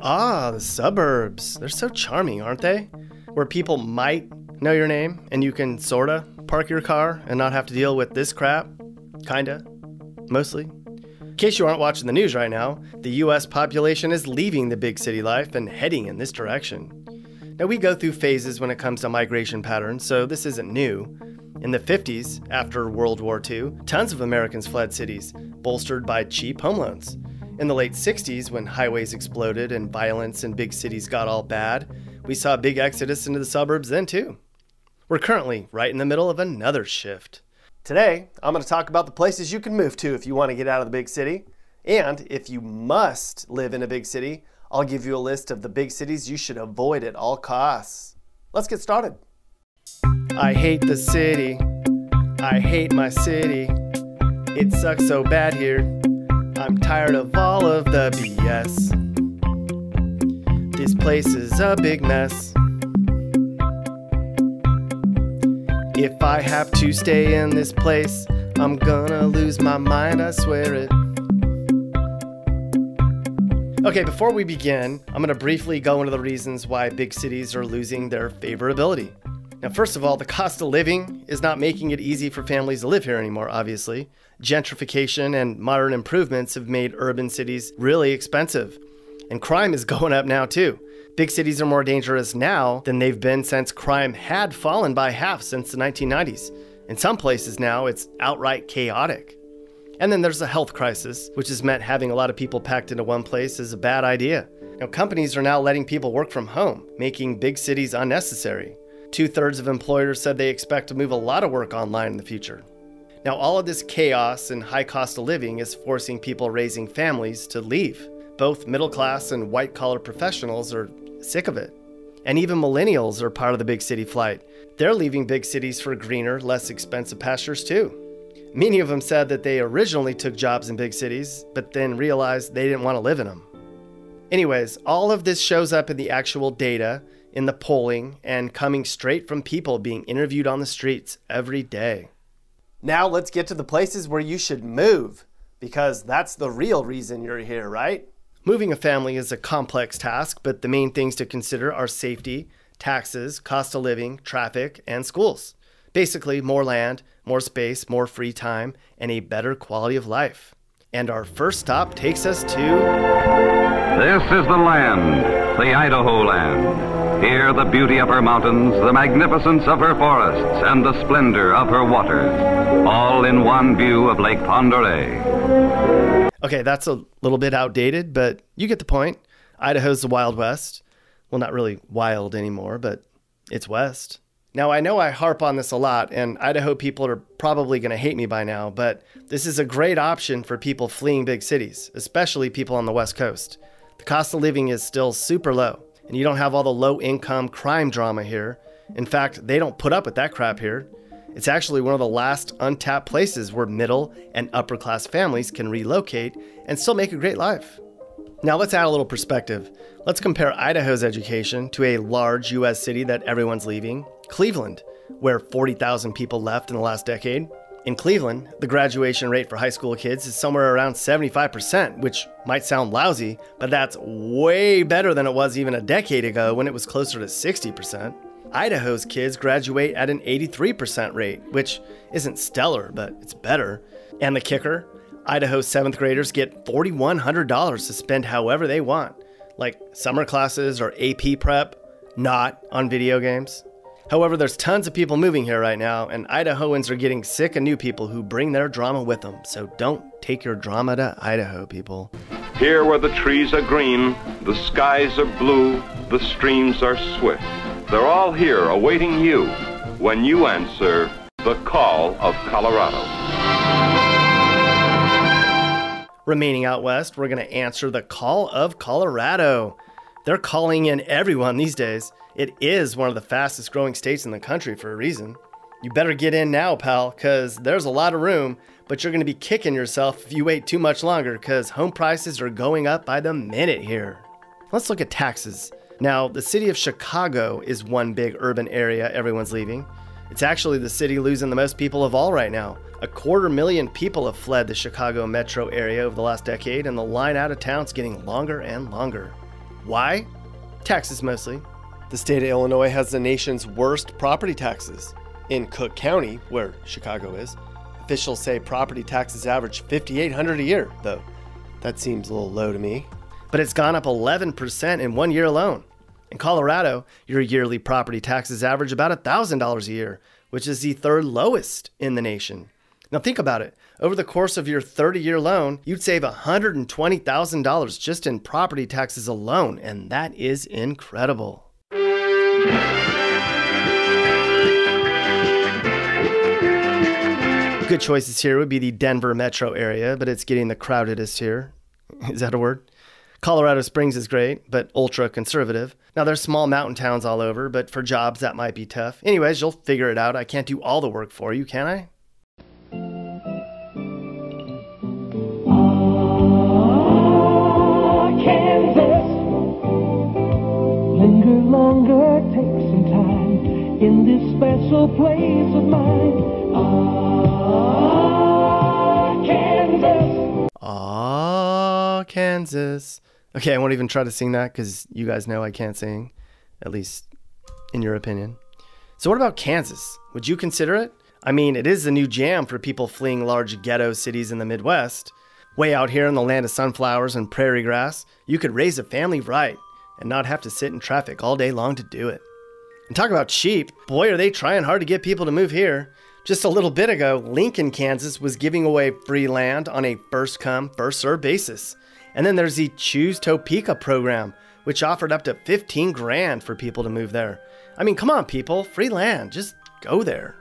Ah, the suburbs. They're so charming, aren't they? Where people might know your name and you can sorta park your car and not have to deal with this crap. Kinda. Mostly. In case you aren't watching the news right now, the US population is leaving the big city life and heading in this direction. Now, we go through phases when it comes to migration patterns, so this isn't new. In the 50s, after World War II, tons of Americans fled cities, bolstered by cheap home loans. In the late 60s, when highways exploded and violence in big cities got all bad, we saw a big exodus into the suburbs then too. We're currently right in the middle of another shift. Today, I'm going to talk about the places you can move to if you want to get out of the big city. And if you must live in a big city, I'll give you a list of the big cities you should avoid at all costs. Let's get started. I hate the city. I hate my city. It sucks so bad here. I'm tired of all of the BS. This place is a big mess. If I have to stay in this place, I'm gonna lose my mind, I swear it. Okay, before we begin, I'm gonna briefly go into the reasons why big cities are losing their favorability. Now, first of all, the cost of living is not making it easy for families to live here anymore, obviously. Gentrification and modern improvements have made urban cities really expensive. And crime is going up now too. Big cities are more dangerous now than they've been since crime had fallen by half since the 1990s. In some places now, it's outright chaotic. And then there's the health crisis, which has meant having a lot of people packed into one place is a bad idea. Now, companies are now letting people work from home, making big cities unnecessary. 2/3 of employers said they expect to move a lot of work online in the future. Now, all of this chaos and high cost of living is forcing people raising families to leave. Both middle-class and white-collar professionals are sick of it. And even millennials are part of the big city flight. They're leaving big cities for greener, less expensive pastures too. Many of them said that they originally took jobs in big cities, but then realized they didn't want to live in them. Anyways, all of this shows up in the actual data, in the polling, and coming straight from people being interviewed on the streets every day. Now let's get to the places where you should move, because that's the real reason you're here, right? Moving a family is a complex task, but the main things to consider are safety, taxes, cost of living, traffic, and schools. Basically, more land, more space, more free time, and a better quality of life. And our first stop takes us to... This is the land, the Idaho land. Here the beauty of her mountains, the magnificence of her forests, and the splendor of her waters, all in one view of Lake Pend Oreille. Okay, that's a little bit outdated, but you get the point. Idaho's the Wild West. Well, not really wild anymore, but it's west. Now, I know I harp on this a lot, and Idaho people are probably going to hate me by now, but this is a great option for people fleeing big cities, especially people on the West Coast. The cost of living is still super low, and you don't have all the low-income crime drama here. In fact, they don't put up with that crap here. It's actually one of the last untapped places where middle and upper-class families can relocate and still make a great life. Now let's add a little perspective. Let's compare Idaho's education to a large US city that everyone's leaving, Cleveland, where 40,000 people left in the last decade. In Cleveland, the graduation rate for high school kids is somewhere around 75%, which might sound lousy, but that's way better than it was even a decade ago when it was closer to 60%. Idaho's kids graduate at an 83% rate, which isn't stellar, but it's better. And the kicker? Idaho's 7th graders get $4,100 to spend however they want, like summer classes or AP prep, not on video games. However, there's tons of people moving here right now, and Idahoans are getting sick of new people who bring their drama with them. So don't take your drama to Idaho, people. Here where the trees are green, the skies are blue, the streams are swift. They're all here awaiting you when you answer the call of Colorado. Remaining out west, we're going to answer the call of Colorado. They're calling in everyone these days. It is one of the fastest growing states in the country for a reason. You better get in now, pal, because there's a lot of room, but you're going to be kicking yourself if you wait too much longer because home prices are going up by the minute here. Let's look at taxes. Now, the city of Chicago is one big urban area everyone's leaving. It's actually the city losing the most people of all right now. 250,000 people have fled the Chicago metro area over the last decade, and the line out of town's getting longer and longer. Why? Taxes mostly. The state of Illinois has the nation's worst property taxes. In Cook County, where Chicago is, officials say property taxes average $5,800 a year, though that seems a little low to me. But it's gone up 11% in 1 year alone. In Colorado, your yearly property taxes average about $1,000 a year, which is the third lowest in the nation. Now think about it. Over the course of your 30-year loan, you'd save $120,000 just in property taxes alone, and that is incredible. Good choices here would be the Denver metro area, but it's getting the crowdedest here. Is that a word? Colorado Springs is great, but ultra-conservative. Now, there's small mountain towns all over, but for jobs, that might be tough. Anyways, you'll figure it out. I can't do all the work for you, can I? Kansas, linger longer, take some time in this special place of mine. Kansas. Kansas. Okay, I won't even try to sing that because you guys know I can't sing, at least in your opinion. So what about Kansas? Would you consider it? I mean, it is the new jam for people fleeing large ghetto cities in the Midwest. Way out here in the land of sunflowers and prairie grass, you could raise a family right and not have to sit in traffic all day long to do it. And talk about cheap, boy, are they trying hard to get people to move here. Just a little bit ago, Lincoln, Kansas was giving away free land on a first come, first served basis. And then there's the Choose Topeka program, which offered up to $15,000 for people to move there. I mean, come on, people, free land, just go there.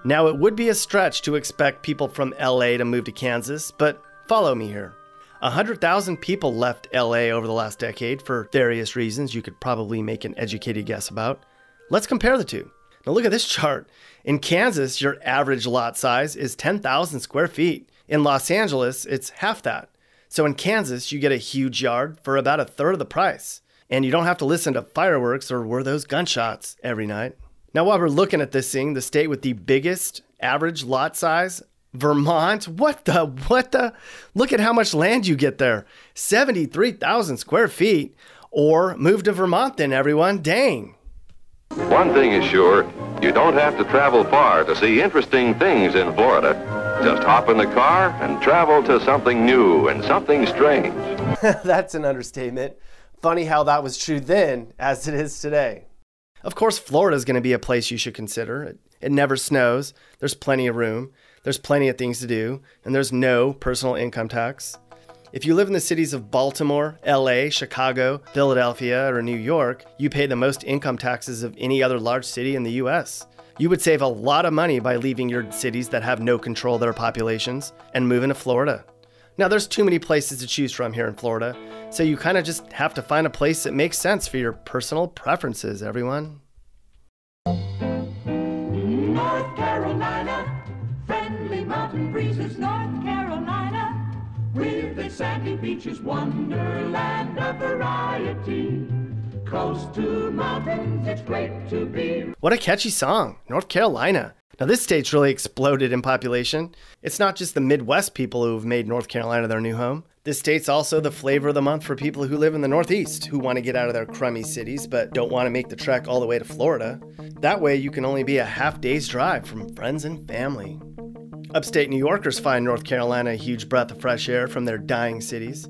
Now, it would be a stretch to expect people from LA to move to Kansas, but follow me here. 100,000 people left LA over the last decade for various reasons you could probably make an educated guess about. Let's compare the two. Now look at this chart. In Kansas, your average lot size is 10,000 square feet. In Los Angeles, it's half that. So in Kansas, you get a huge yard for about a third of the price. And you don't have to listen to fireworks or hear those gunshots every night. Now while we're looking at this thing, the state with the biggest average lot size, Vermont, what the? Look at how much land you get there. 73,000 square feet. Or move to Vermont then, everyone, dang. One thing is sure, you don't have to travel far to see interesting things in Florida. Just hop in the car and travel to something new and something strange. That's an understatement. Funny how that was true then as it is today. Of course, Florida is going to be a place you should consider. It never snows. There's plenty of room. There's plenty of things to do. And there's no personal income tax. If you live in the cities of Baltimore, LA, Chicago, Philadelphia, or New York, you pay the most income taxes of any other large city in the US. You would save a lot of money by leaving your cities that have no control of their populations and moving to Florida. Now, there's too many places to choose from here in Florida, so you kind of just have to find a place that makes sense for your personal preferences, everyone. North Carolina, friendly mountain breezes, North Carolina, with its sandy beaches, wonderland of variety. Coast to mountains, it's great to be. What a catchy song, North Carolina. Now this state's really exploded in population. It's not just the Midwest people who have made North Carolina their new home. This state's also the flavor of the month for people who live in the Northeast, who want to get out of their crummy cities but don't want to make the trek all the way to Florida. That way you can only be a half day's drive from friends and family. Upstate New Yorkers find North Carolina a huge breath of fresh air from their dying cities.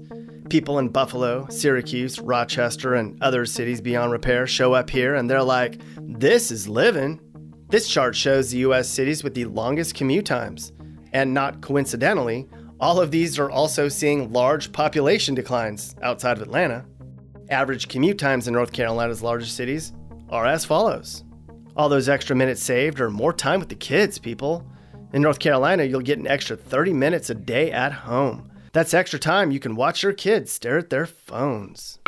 People in Buffalo, Syracuse, Rochester, and other cities beyond repair show up here and they're like, this is living. This chart shows the US cities with the longest commute times. And not coincidentally, all of these are also seeing large population declines outside of Atlanta. Average commute times in North Carolina's largest cities are as follows. All those extra minutes saved are more time with the kids, people. In North Carolina, you'll get an extra 30 minutes a day at home. That's extra time you can watch your kids stare at their phones.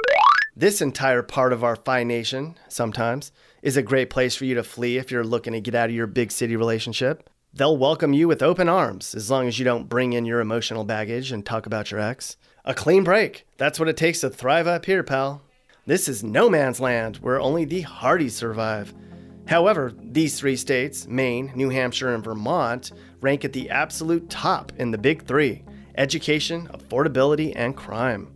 This entire part of our fine nation, sometimes, is a great place for you to flee if you're looking to get out of your big city relationship. They'll welcome you with open arms as long as you don't bring in your emotional baggage and talk about your ex. A clean break. That's what it takes to thrive up here, pal. This is no man's land where only the hardy survive. However, these three states, Maine, New Hampshire, and Vermont, rank at the absolute top in the big three: education, affordability, and crime.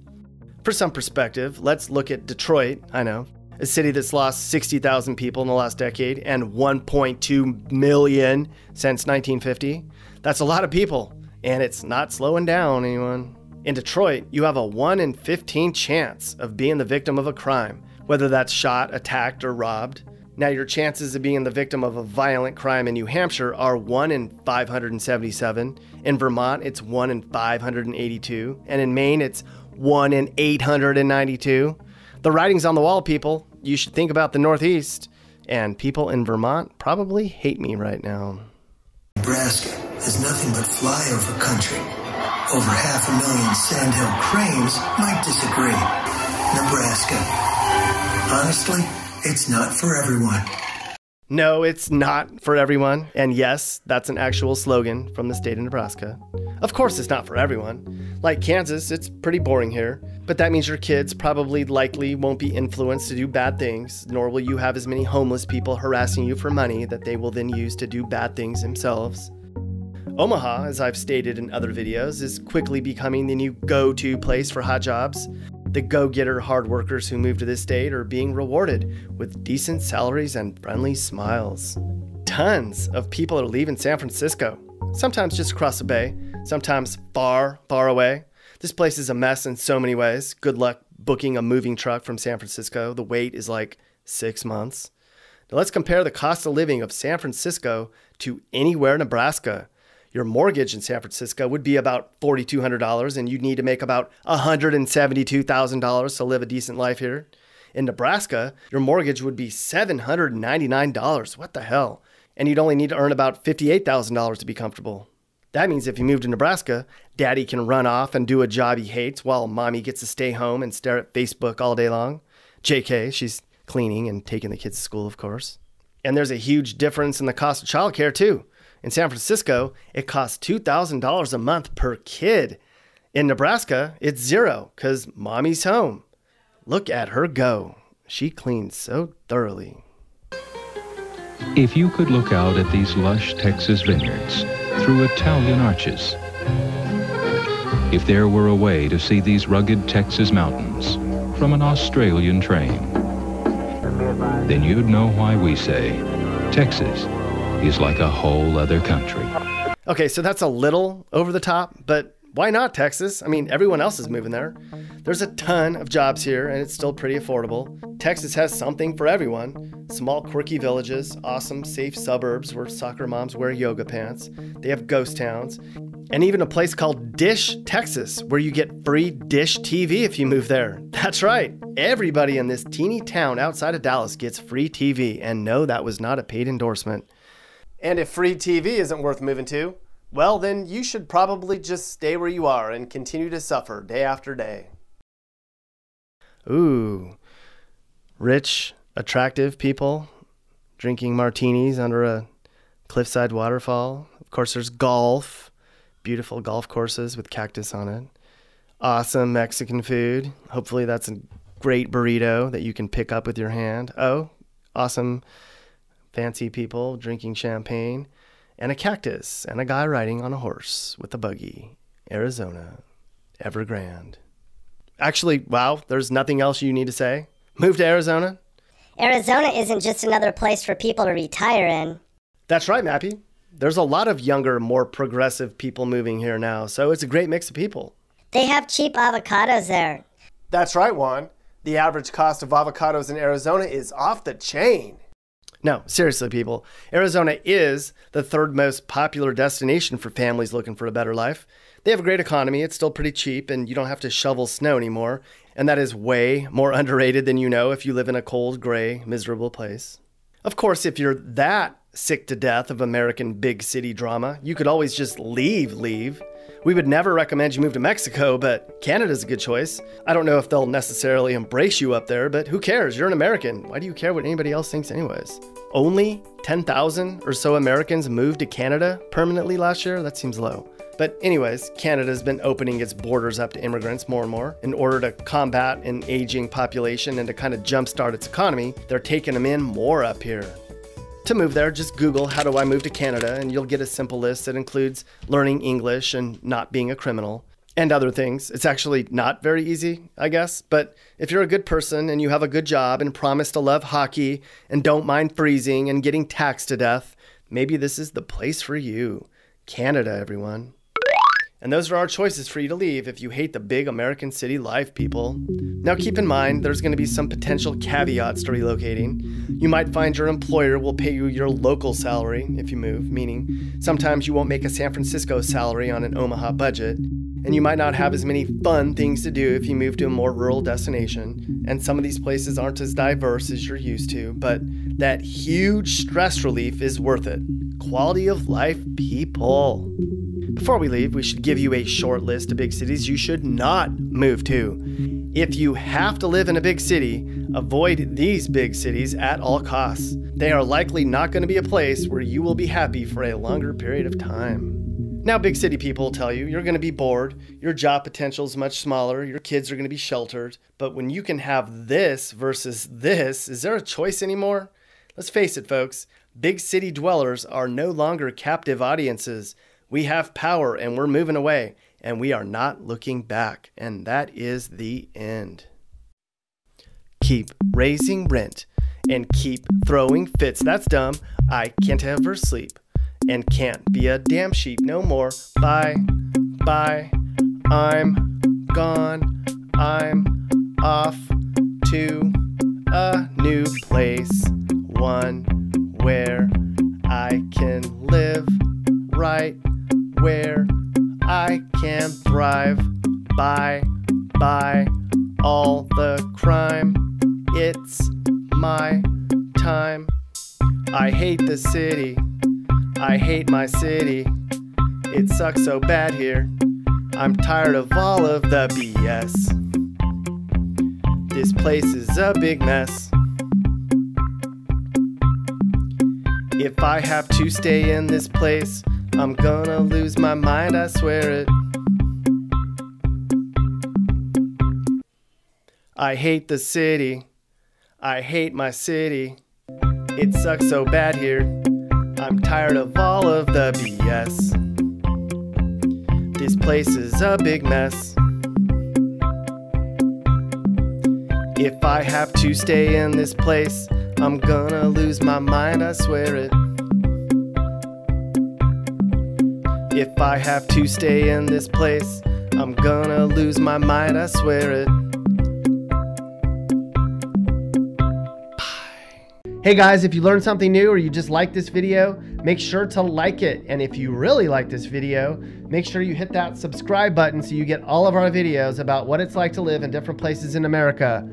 For some perspective, let's look at Detroit, I know, a city that's lost 60,000 people in the last decade and 1.2 million since 1950. That's a lot of people, and it's not slowing down, anyone. In Detroit, you have a 1 in 15 chance of being the victim of a crime, whether that's shot, attacked, or robbed. Now, your chances of being the victim of a violent crime in New Hampshire are 1 in 577. In Vermont, it's 1 in 582. And in Maine, it's 1 in 892. The writing's on the wall, people. You should think about the Northeast. And people in Vermont probably hate me right now. Nebraska is nothing but flyover country. Over 500,000 sandhill cranes might disagree. Nebraska. Honestly, it's not for everyone. No, it's not for everyone. And yes, that's an actual slogan from the state of Nebraska. Of course it's not for everyone. Like Kansas, it's pretty boring here. But that means your kids probably likely won't be influenced to do bad things, nor will you have as many homeless people harassing you for money that they will then use to do bad things themselves. Omaha, as I've stated in other videos, is quickly becoming the new go-to place for hot jobs. The go-getter hard workers who move to this state are being rewarded with decent salaries and friendly smiles. Tons of people are leaving San Francisco, sometimes just across the bay, sometimes far, far away. This place is a mess in so many ways. Good luck booking a moving truck from San Francisco. The wait is like 6 months. Now let's compare the cost of living of San Francisco to anywhere in Nebraska. Your mortgage in San Francisco would be about $4,200, and you'd need to make about $172,000 to live a decent life here. In Nebraska, your mortgage would be $799. What the hell? And you'd only need to earn about $58,000 to be comfortable. That means if you move to Nebraska, daddy can run off and do a job he hates while mommy gets to stay home and stare at Facebook all day long. JK, she's cleaning and taking the kids to school, of course. And there's a huge difference in the cost of childcare, too. In San Francisco, it costs $2,000 a month per kid. In Nebraska, it's $0 because mommy's home. Look at her go. She cleans so thoroughly. If you could look out at these lush Texas vineyards through Italian arches, if there were a way to see these rugged Texas mountains from an Australian train, then you'd know why we say Texas is like a whole other country. Okay, so that's a little over the top, but why not Texas? I mean, everyone else is moving there. There's a ton of jobs here, and it's still pretty affordable. Texas has something for everyone. Small, quirky villages, awesome, safe suburbs where soccer moms wear yoga pants. They have ghost towns, and even a place called Dish, Texas, where you get free Dish TV if you move there. That's right. Everybody in this teeny town outside of Dallas gets free TV, and no, that was not a paid endorsement. And if free TV isn't worth moving to, well, then you should probably just stay where you are and continue to suffer day after day. Ooh, rich, attractive people drinking martinis under a cliffside waterfall. Of course, there's golf, beautiful golf courses with cactus on it. Awesome Mexican food. Hopefully that's a great burrito that you can pick up with your hand. Oh, awesome fancy people drinking champagne, and a cactus, and a guy riding on a horse with a buggy. Arizona, Evergrande. Actually, wow, there's nothing else you need to say? Move to Arizona? Arizona isn't just another place for people to retire in. That's right, Mappy. There's a lot of younger, more progressive people moving here now, so it's a great mix of people. They have cheap avocados there. That's right, Juan. The average cost of avocados in Arizona is off the chain. No, seriously, people. Arizona is the third most popular destination for families looking for a better life. They have a great economy. It's still pretty cheap, and you don't have to shovel snow anymore. And that is way more underrated than you know if you live in a cold, gray, miserable place. Of course, if you're that sick to death of American big city drama, you could always just leave. We would never recommend you move to Mexico, but Canada's a good choice. I don't know if they'll necessarily embrace you up there, but who cares? You're an American. Why do you care what anybody else thinks anyways? Only 10,000 or so Americans moved to Canada permanently last year? That seems low. But anyways, Canada's been opening its borders up to immigrants more and more. In order to combat an aging population and to kind of jumpstart its economy, they're taking them in more up here. To move there, just Google "how do I move to Canada" and you'll get a simple list that includes learning English and not being a criminal. and other things. It's actually not very easy, I guess. But if you're a good person and you have a good job and promise to love hockey and don't mind freezing and getting taxed to death, maybe this is the place for you. Canada, everyone. And those are our choices for you to leave if you hate the big American city life, people. Now keep in mind, there's going to be some potential caveats to relocating. You might find your employer will pay you your local salary if you move, meaning sometimes you won't make a San Francisco salary on an Omaha budget. And you might not have as many fun things to do if you move to a more rural destination. And some of these places aren't as diverse as you're used to, but that huge stress relief is worth it. Quality of life, people. Before we leave, we should give you a short list of big cities you should not move to. If you have to live in a big city, avoid these big cities at all costs. They are likely not going to be a place where you will be happy for a longer period of time. Now, big city people tell you you're going to be bored, your job potential is much smaller, your kids are going to be sheltered. But when you can have this versus this, is there a choice anymore? Let's face it, folks, big city dwellers are no longer captive audiences. We have power and we're moving away, and we are not looking back. And that is the end. Keep raising rent and keep throwing fits. That's dumb. I can't ever sleep and can't be a damn sheep no more. Bye, bye, I'm gone. I'm off to a new place, one where I can live, right where I can thrive. Bye, bye, all the crime. It's my time. I hate the city. I hate my city. It sucks so bad here. I'm tired of all of the BS. This place is a big mess. If I have to stay in this place, I'm gonna lose my mind, I swear it. I hate the city. I hate my city. It sucks so bad here. I'm tired of all of the BS. This place is a big mess. If I have to stay in this place, I'm gonna lose my mind, I swear it. If I have to stay in this place, I'm gonna lose my mind, I swear it. Hey guys, if you learned something new or you just like this video, make sure to like it. And if you really like this video, make sure you hit that subscribe button so you get all of our videos about what it's like to live in different places in America.